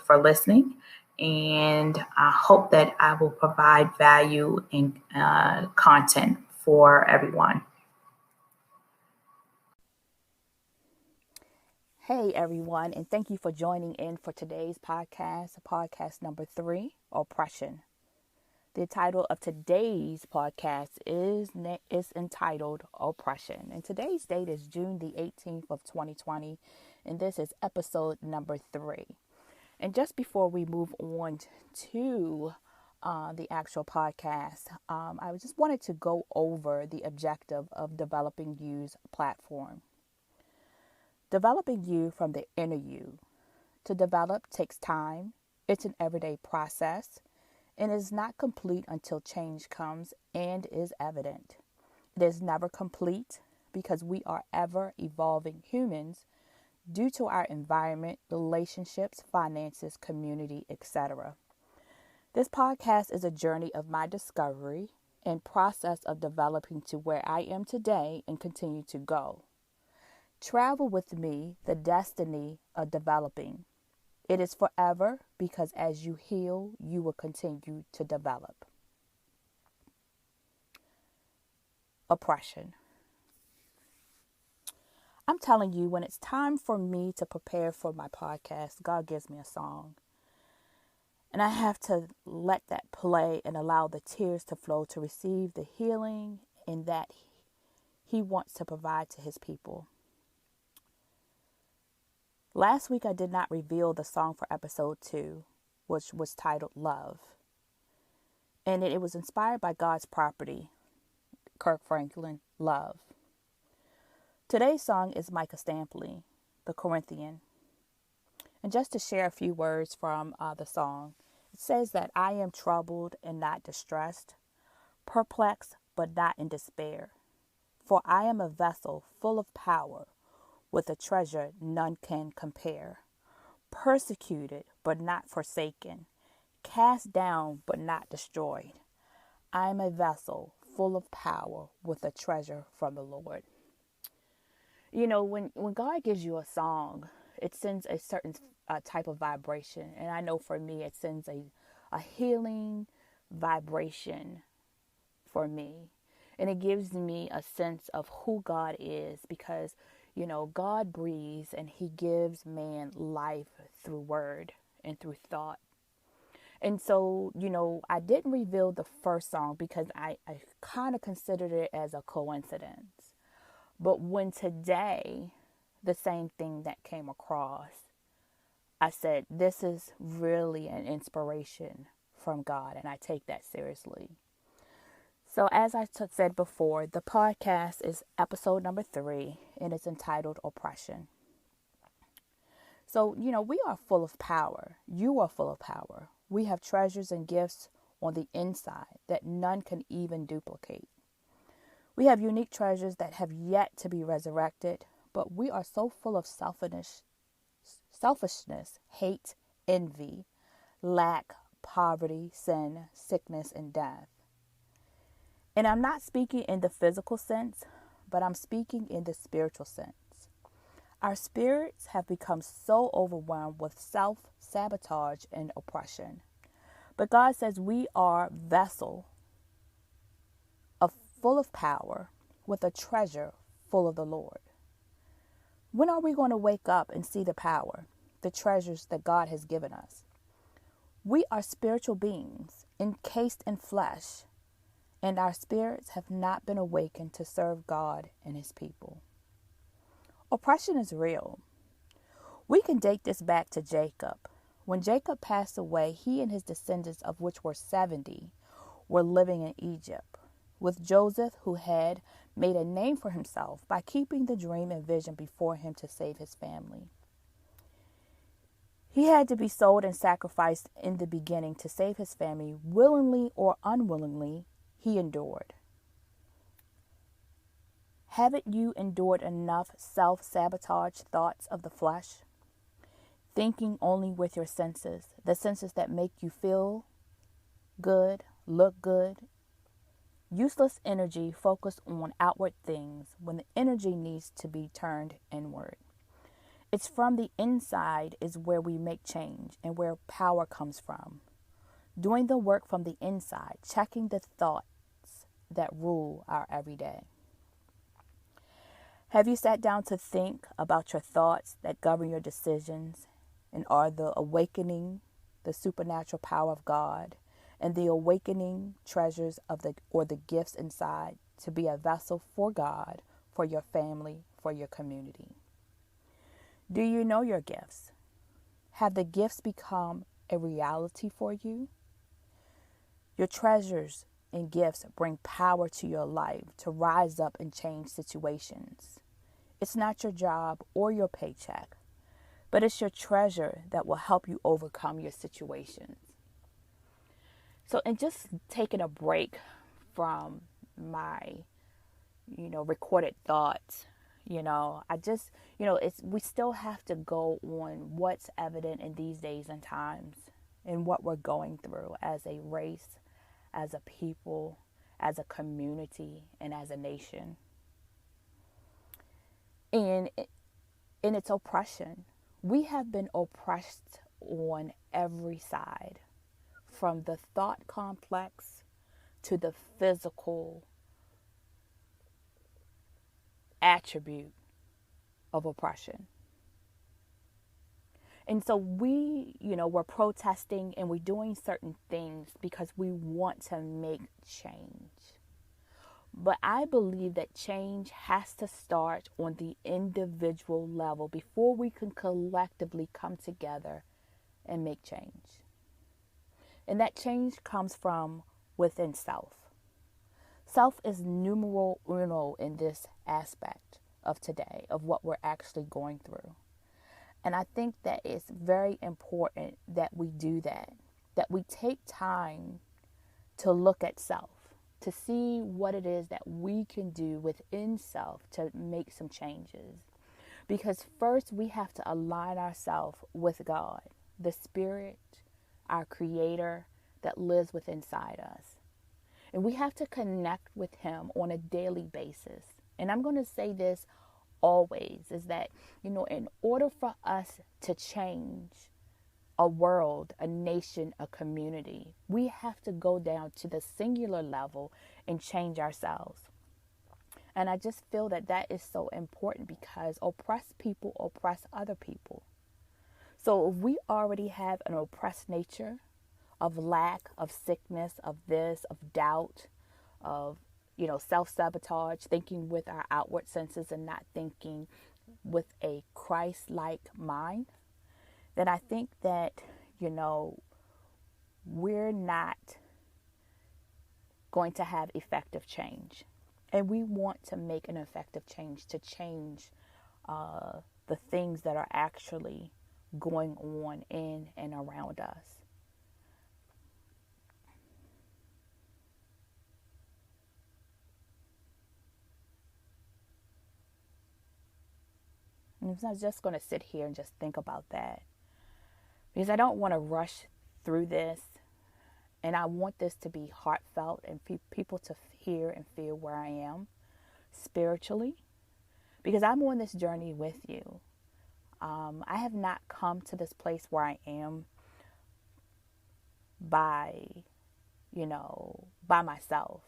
for listening. And I hope that I will provide value and content for everyone. Hey everyone, and thank you for joining in for today's podcast number 3, Oppression. The title of today's podcast is entitled Oppression, and today's date is June the 18th of 2020, and this is episode number 3. And just before we move on to the actual podcast, I just wanted to go over the objective of Developing You's platform. Developing you from the inner you. To develop takes time. It's an everyday process and is not complete until change comes and is evident. It is never complete because we are ever evolving humans due to our environment, relationships, finances, community, etc. This podcast is a journey of my discovery and process of developing to where I am today and continue to go. Travel with me the destiny of developing. It is forever because as you heal, you will continue to develop. Oppression. I'm telling you, when it's time for me to prepare for my podcast, God gives me a song. And I have to let that play and allow the tears to flow to receive the healing in that He wants to provide to His people. Last week, I did not reveal the song for episode 2, which was titled Love. And it was inspired by God's property, Kirk Franklin, Love. Today's song is Micah Stampley, The Corinthian. And just to share a few words from the song, it says that I am troubled and not distressed, perplexed but not in despair. For I am a vessel full of power, with a treasure none can compare. Persecuted but not forsaken, cast down but not destroyed. I am a vessel full of power with a treasure from the Lord. You know, when God gives you a song, it sends a certain type of vibration. And I know for me, it sends a healing vibration for me. And it gives me a sense of who God is because, you know, God breathes and He gives man life through word and through thought. And so, you know, I didn't reveal the first song because I kind of considered it as a coincidence. But when today, the same thing that came across, I said, this is really an inspiration from God, and I take that seriously. So as I said before, the podcast is episode number 3, and it's entitled Oppression. So, you know, we are full of power. You are full of power. We have treasures and gifts on the inside that none can even duplicate. We have unique treasures that have yet to be resurrected, but we are so full of selfishness, hate, envy, lack, poverty, sin, sickness, and death. And I'm not speaking in the physical sense, but I'm speaking in the spiritual sense. Our spirits have become so overwhelmed with self-sabotage and oppression. But God says we are vessel full of power with a treasure full of the Lord. When are we going to wake up and see the power, the treasures that God has given us? We are spiritual beings encased in flesh, and our spirits have not been awakened to serve God and His people. Oppression is real. We can date this back to Jacob. When Jacob passed away, he and his descendants, of which were 70, were living in Egypt, with Joseph, who had made a name for himself by keeping the dream and vision before him to save his family. He had to be sold and sacrificed in the beginning to save his family. Willingly or unwillingly, he endured. Haven't you endured enough self-sabotage thoughts of the flesh? Thinking only with your senses, the senses that make you feel good, look good. Useless energy focused on outward things when the energy needs to be turned inward. It's from the inside is where we make change and where power comes from. Doing the work from the inside, checking the thoughts that rule our everyday. Have you sat down to think about your thoughts that govern your decisions and are the awakening the supernatural power of God and the awakening treasures of the gifts inside to be a vessel for God, for your family, for your community? Do you know your gifts? Have the gifts become a reality for you? Your treasures and gifts bring power to your life to rise up and change situations. It's not your job or your paycheck, but it's your treasure that will help you overcome your situations. So, in just taking a break from my, recorded thoughts, we still have to go on what's evident in these days and times and what we're going through as a race, as a people, as a community, and as a nation. And in its oppression, we have been oppressed on every side, from the thought complex to the physical attribute of oppression. And so we're protesting and we're doing certain things because we want to make change. But I believe that change has to start on the individual level before we can collectively come together and make change. And that change comes from within self. Self is numero uno in this aspect of today, of what we're actually going through. And I think that it's very important that we do that we take time to look at self, to see what it is that we can do within self to make some changes. Because first we have to align ourselves with God, the Spirit, our Creator that lives within inside us. And we have to connect with Him on a daily basis. And I'm going to say this always, is that, in order for us to change a world, a nation, a community, we have to go down to the singular level and change ourselves. And I just feel that is so important because oppressed people oppress other people. So if we already have an oppressed nature of lack, of sickness, of this, of doubt, of, self-sabotage, thinking with our outward senses and not thinking with a Christ-like mind, then I think that, we're not going to have effective change. And we want to make an effective change to change the things that are actually going on in and around us. And I'm not just going to sit here and just think about that, because I don't want to rush through this. And I want this to be heartfelt and people to hear and feel where I am spiritually, because I'm on this journey with you. I have not come to this place where I am by myself.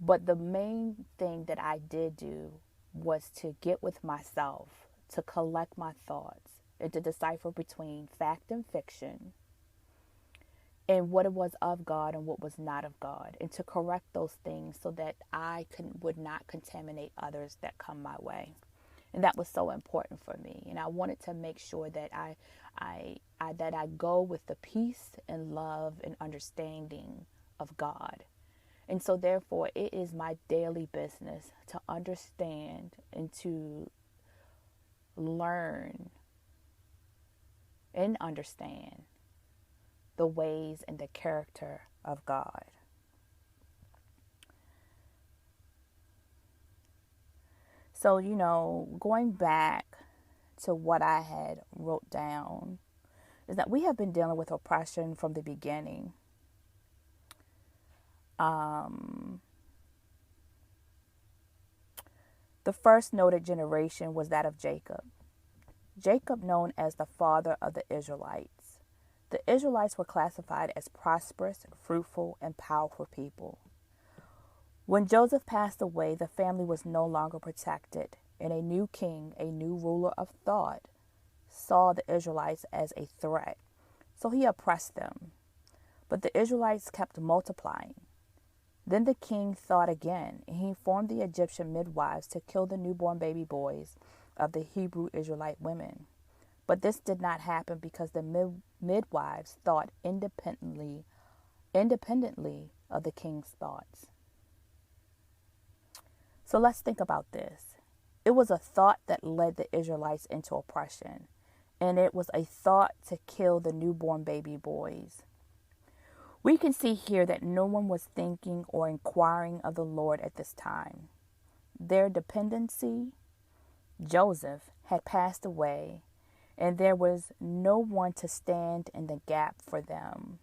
But the main thing that I did do was to get with myself, to collect my thoughts, and to decipher between fact and fiction, and what it was of God and what was not of God, and to correct those things so that I would not contaminate others that come my way. And that was so important for me. And I wanted to make sure that I go with the peace and love and understanding of God. And so therefore, it is my daily business to understand and to learn and understand the ways and the character of God. So, going back to what I had wrote down is that we have been dealing with oppression from the beginning. The first noted generation was that of Jacob. Jacob known as the father of the Israelites. The Israelites were classified as prosperous, fruitful, and powerful people. When Joseph passed away, the family was no longer protected, and a new king, a new ruler of thought, saw the Israelites as a threat. So he oppressed them. But the Israelites kept multiplying. Then the king thought again, and he formed the Egyptian midwives to kill the newborn baby boys of the Hebrew Israelite women. But this did not happen because the midwives thought independently of the king's thoughts. So let's think about this. It was a thought that led the Israelites into oppression, and it was a thought to kill the newborn baby boys. We can see here that no one was thinking or inquiring of the Lord at this time. Their dependency, Joseph, had passed away, and there was no one to stand in the gap for them.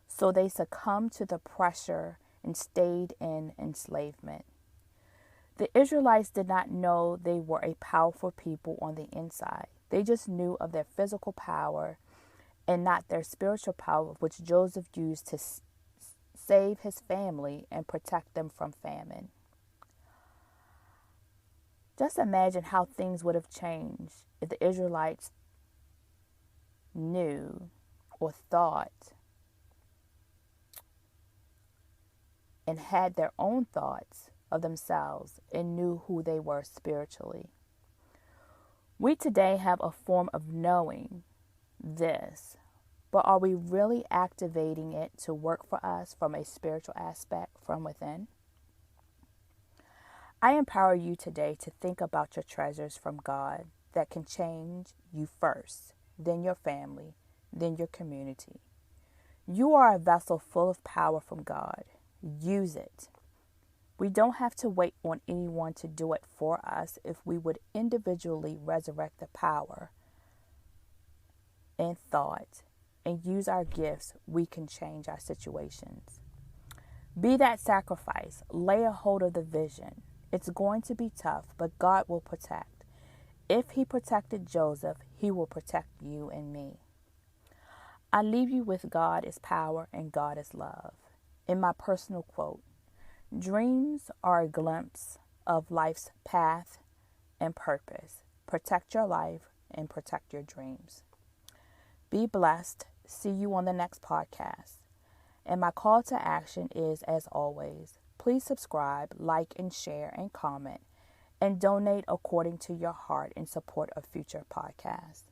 So they succumbed to the pressure and stayed in enslavement. The Israelites did not know they were a powerful people on the inside. They just knew of their physical power and not their spiritual power, which Joseph used to save his family and protect them from famine. Just imagine how things would have changed if the Israelites knew or thought and had their own thoughts of themselves and knew who they were spiritually. We today have a form of knowing this, but are we really activating it to work for us from a spiritual aspect from within? I empower you today to think about your treasures from God that can change you first, then your family, then your community. You are a vessel full of power from God. Use it. We don't have to wait on anyone to do it for us. If we would individually resurrect the power and thought and use our gifts, we can change our situations. Be that sacrifice. Lay a hold of the vision. It's going to be tough, but God will protect. If He protected Joseph, He will protect you and me. I leave you with God is power and God is love. In my personal quote, dreams are a glimpse of life's path and purpose. Protect your life and protect your dreams. Be blessed. See you on the next podcast. And my call to action is, as always, please subscribe, like, and share, and comment, and donate according to your heart in support of future podcasts.